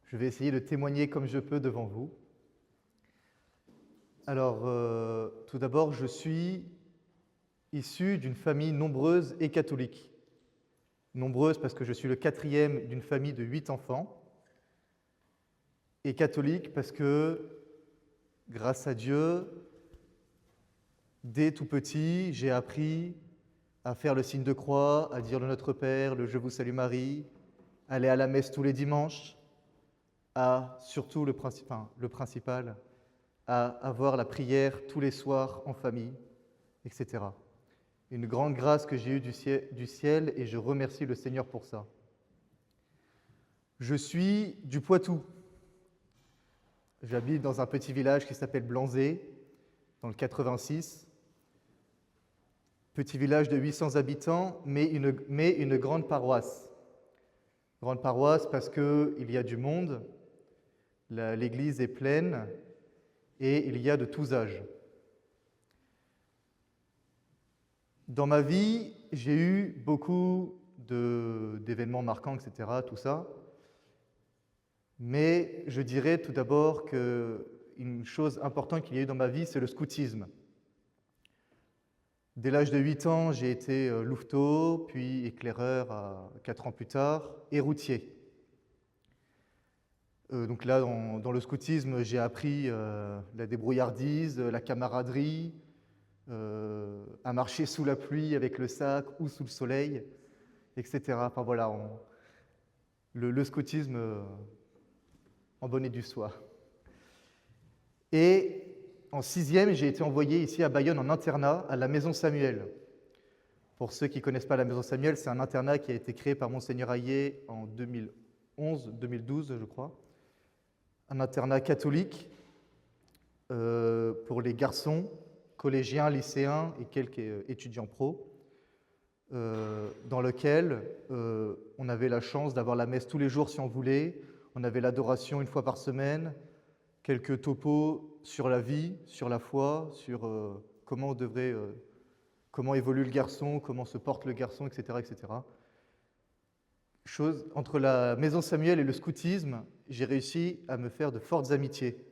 Je vais essayer de témoigner comme je peux devant vous. Alors, tout d'abord, je suis issu d'une famille nombreuse et catholique. Nombreuse parce que je suis le quatrième d'une famille de 8 enfants, et catholique parce que, grâce à Dieu, dès tout petit, j'ai appris à faire le signe de croix, à dire le Notre Père, le Je vous salue Marie, aller à la messe tous les dimanches, à surtout le principal, à avoir la prière tous les soirs en famille, etc. Une grande grâce que j'ai eue du ciel et je remercie le Seigneur pour ça. Je suis du Poitou. J'habite dans un petit village qui s'appelle Blanzé, dans le 86. Petit village de 800 habitants, mais une grande paroisse. Grande paroisse parce qu'il y a du monde, l'église est pleine et il y a de tous âges. Dans ma vie, j'ai eu beaucoup d'événements marquants, etc., tout ça. Mais je dirais tout d'abord qu'une chose importante qu'il y a eu dans ma vie, c'est le scoutisme. Dès l'âge de 8 ans, j'ai été louveteau, puis éclaireur 4 ans plus tard, et routier. Donc là, dans le scoutisme, j'ai appris la débrouillardise, la camaraderie, à marcher sous la pluie avec le sac ou sous le soleil, etc. Enfin voilà, le scoutisme en bonne et due soie. Et en 6e, j'ai été envoyé ici à Bayonne en internat à la Maison Samuel. Pour ceux qui ne connaissent pas la Maison Samuel, c'est un internat qui a été créé par Monseigneur Hayet en 2011-2012, je crois. Un internat catholique pour les garçons, collégiens, lycéens et quelques étudiants pro, dans lequel on avait la chance d'avoir la messe tous les jours si on voulait, on avait l'adoration une fois par semaine, quelques topos sur la vie, sur la foi, sur comment évolue le garçon, comment se porte le garçon, etc., etc. Entre la Maison Samuel et le scoutisme, j'ai réussi à me faire de fortes amitiés,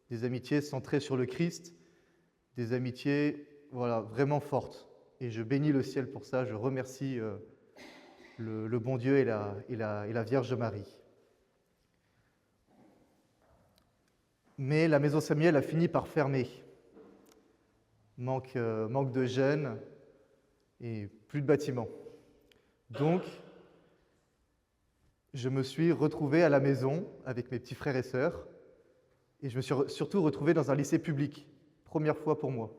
des amitiés centrées sur le Christ, des amitiés vraiment fortes. Et je bénis le ciel pour ça, je remercie le bon Dieu et la Vierge Marie. Mais la Maison Samuel a fini par fermer. Manque de jeunes et plus de bâtiments. Donc, je me suis retrouvé à la maison avec mes petits frères et sœurs, et je me suis surtout retrouvé dans un lycée public, première fois pour moi.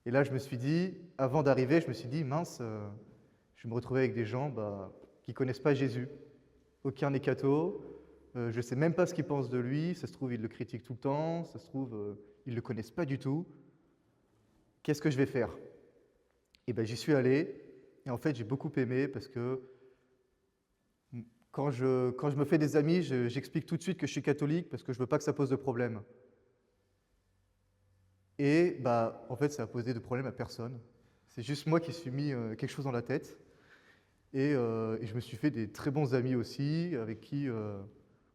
Et là, je me suis dit, avant d'arriver, je me suis dit, mince, je vais me retrouver avec des gens qui ne connaissent pas Jésus. Aucun n'est catho, je ne sais même pas ce qu'ils pensent de lui, ça se trouve, ils le critiquent tout le temps, ça se trouve, ils ne le connaissent pas du tout. Qu'est-ce que je vais faire? Et bien, j'y suis allé, et en fait, j'ai beaucoup aimé parce que quand je me fais des amis, j'explique tout de suite que je suis catholique parce que je ne veux pas que ça pose de problème. Et en fait, ça a posé de problème à personne. C'est juste moi qui me suis mis quelque chose dans la tête. Et je me suis fait des très bons amis aussi, avec qui,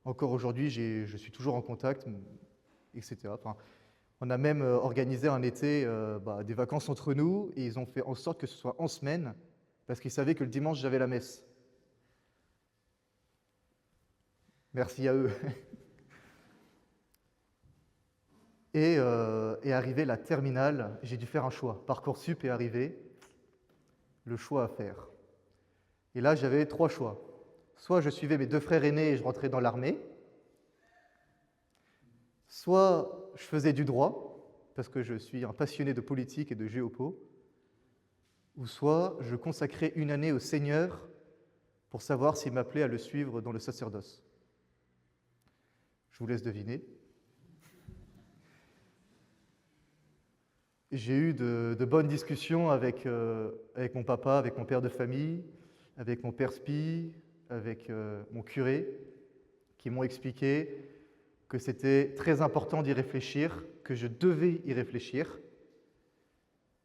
encore aujourd'hui, je suis toujours en contact, etc. Enfin, on a même organisé un été des vacances entre nous, et ils ont fait en sorte que ce soit en semaine, parce qu'ils savaient que le dimanche, j'avais la messe. Merci à eux. Et arrivé la terminale, j'ai dû faire un choix. Parcoursup est arrivé, le choix à faire. Et là, j'avais 3 choix. Soit je suivais mes 2 frères aînés et je rentrais dans l'armée, soit je faisais du droit, parce que je suis un passionné de politique et de géopo, ou soit je consacrais une année au Seigneur pour savoir s'il m'appelait à le suivre dans le sacerdoce. Je vous laisse deviner. J'ai eu de bonnes discussions avec mon papa, avec mon père de famille, avec mon père spi, avec mon curé, qui m'ont expliqué que c'était très important d'y réfléchir, que je devais y réfléchir.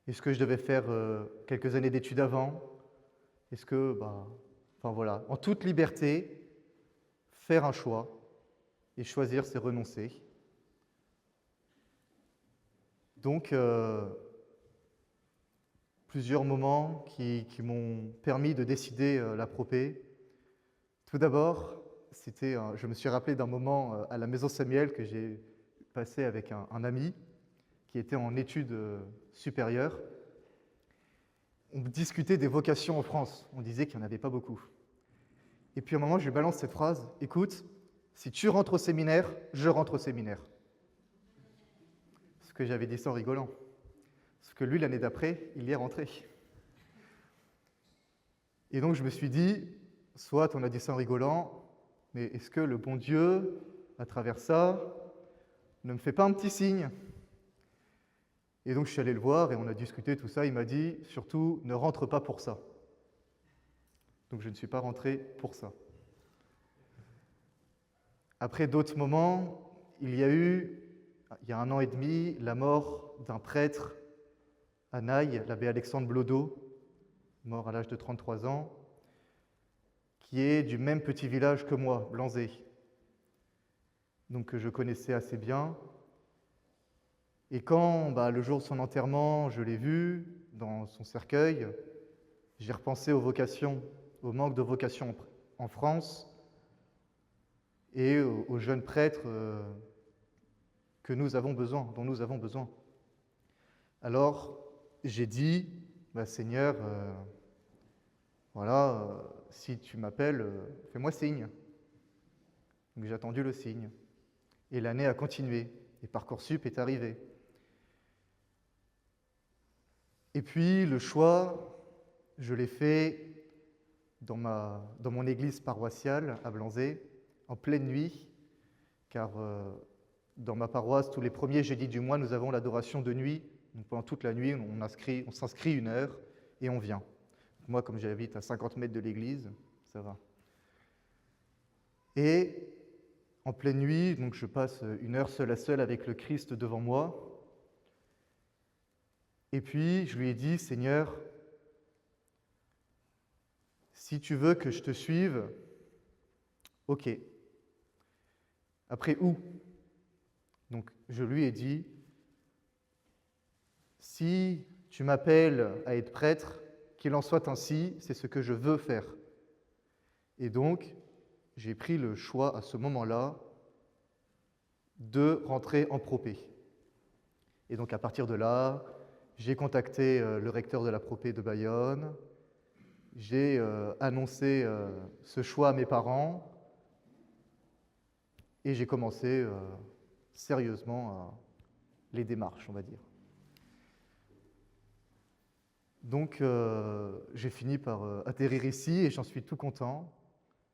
Est-ce que je devais faire quelques années d'études avant? Est-ce que, en toute liberté, faire un choix Et choisir, c'est renoncer. Donc, plusieurs moments qui m'ont permis de décider la propé. Tout d'abord, je me suis rappelé d'un moment à la Maison Samuel que j'ai passé avec un ami qui était en études supérieures. On discutait des vocations en France. On disait qu'il n'y en avait pas beaucoup. Et puis à un moment, je lui balance cette phrase, « Écoute, si tu rentres au séminaire, je rentre au séminaire. » Ce que j'avais dit ça en rigolant. Parce que lui, l'année d'après, il y est rentré. Et donc je me suis dit, soit on a dit ça en rigolant, mais est-ce que le bon Dieu, à travers ça, ne me fait pas un petit signe? Et donc je suis allé le voir et on a discuté tout ça. Il m'a dit, surtout, ne rentre pas pour ça. Donc je ne suis pas rentré pour ça. Après d'autres moments, il y a 1 an et demi, la mort d'un prêtre à Naï, l'abbé Alexandre Blodeau, mort à l'âge de 33 ans, qui est du même petit village que moi, Blanzé, donc que je connaissais assez bien. Et quand, le jour de son enterrement, je l'ai vu dans son cercueil, j'ai repensé aux vocations, au manque de vocations en France et aux jeunes prêtres dont nous avons besoin. Alors, j'ai dit, Seigneur, si tu m'appelles, fais-moi signe. Donc j'ai attendu le signe. Et l'année a continué, et Parcoursup est arrivé. Et puis le choix, je l'ai fait dans mon église paroissiale à Blanzé, en pleine nuit, car dans ma paroisse, tous les premiers jeudis du mois, nous avons l'adoration de nuit. Donc pendant toute la nuit, on s'inscrit 1 heure et on vient. Moi, comme j'habite à 50 mètres de l'église, ça va. Et en pleine nuit, donc je passe 1 heure seul à seul avec le Christ devant moi. Et puis, je lui ai dit, Seigneur, si tu veux que je te suive, ok. Après, où? Donc, je lui ai dit, si tu m'appelles à être prêtre, qu'il en soit ainsi, c'est ce que je veux faire. Et donc, j'ai pris le choix à ce moment-là de rentrer en propé. Et donc, à partir de là, j'ai contacté le recteur de la propé de Bayonne, j'ai annoncé ce choix à mes parents et j'ai commencé sérieusement les démarches, on va dire. Donc, j'ai fini par atterrir ici et j'en suis tout content.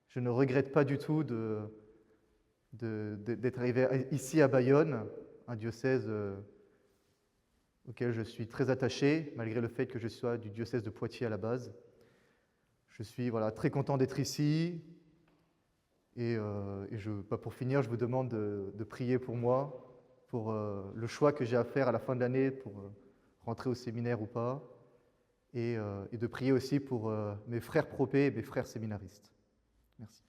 Je ne regrette pas du tout d'être arrivé ici à Bayonne, un diocèse auquel je suis très attaché, malgré le fait que je sois du diocèse de Poitiers à la base. Je suis très content d'être ici. Et pour finir, je vous demande de prier pour moi, pour le choix que j'ai à faire à la fin de l'année pour rentrer au séminaire ou pas, et de prier aussi pour mes frères propés et mes frères séminaristes. Merci.